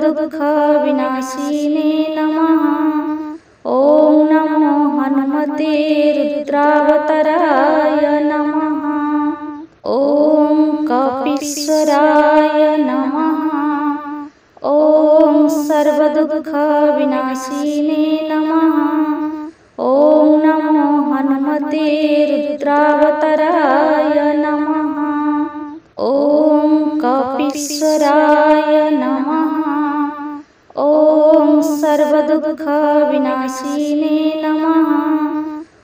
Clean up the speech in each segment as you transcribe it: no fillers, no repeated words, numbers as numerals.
सर्वदुःखविनाशिने नमः। ॐ नमो हनुमते रुद्रावताराय नमः। ॐ कपीश्वराय नमः। ॐ सर्वदुःखविनाशिने नमः। ॐ नमो हनुमते रुद्रावताराय नमः। ॐ कपीश्वराय नमः। ॐ सर्वदुःखविनाशिने नमः।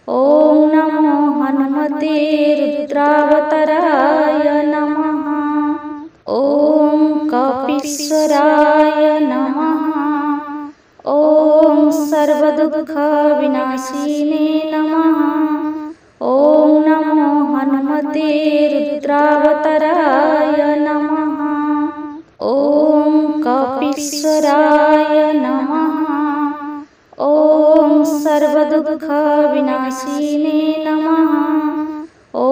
ॐ नमो हनुमते रुद्रावताराय नमः। ॐ कपीश्वराय नमः। ॐ सर्वदुःखविनाशिने नमः। ॐ नमो हनुमते रुद्रावताराय नमः। ॐ कपीश्वराय नमः। ॐ सर्वदुःखविनाशिने नमः। ॐ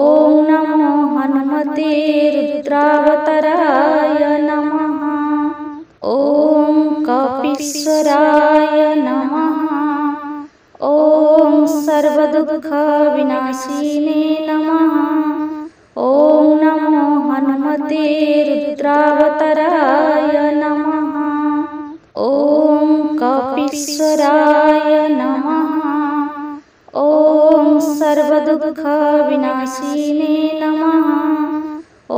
नमो हनुमते रुद्रावताराय नमः। ॐ कपीश्वराय नमः। ॐ सर्वदुःखविनाशिने नमः। ॐ नमो हनुमते रुद्रावताराय नमः। ॐ कपीश्वराय नमः। ॐ सर्वदुःखविनाशिने नमः। ॐ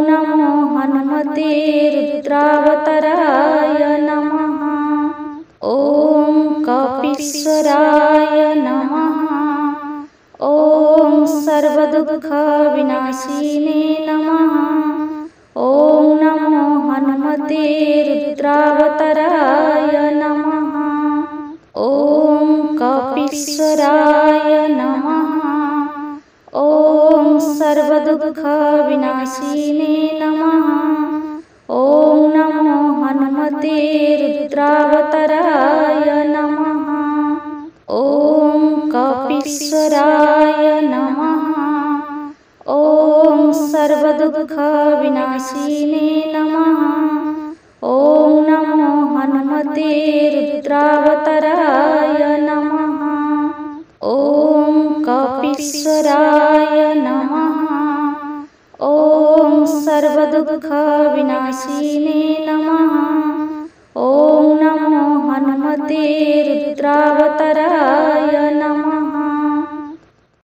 नमो हनुमते रुद्रावताराय नमः। ॐ कपीश्वराय नमः। ॐ सर्वदुःखविनाशिने नमः। ॐ नमो हनुमते रुद्रावताराय नमः। ॐ कपीश्वराय नमः। ॐ सर्वदुःखविनाशिने नमः। ॐ नमो हनुमते रुद्रावताराय नमः। ॐ कपीश्वराय नमः। ॐ सर्वदुःखविनाशिने नमः। ॐ नमो हनुमते रुद्रावताराय नमः। ॐ कपीश्वराय नमः। ॐ सर्वदुःखविनाशिने नमः। ॐ नमो हनुमते रुद्रावताराय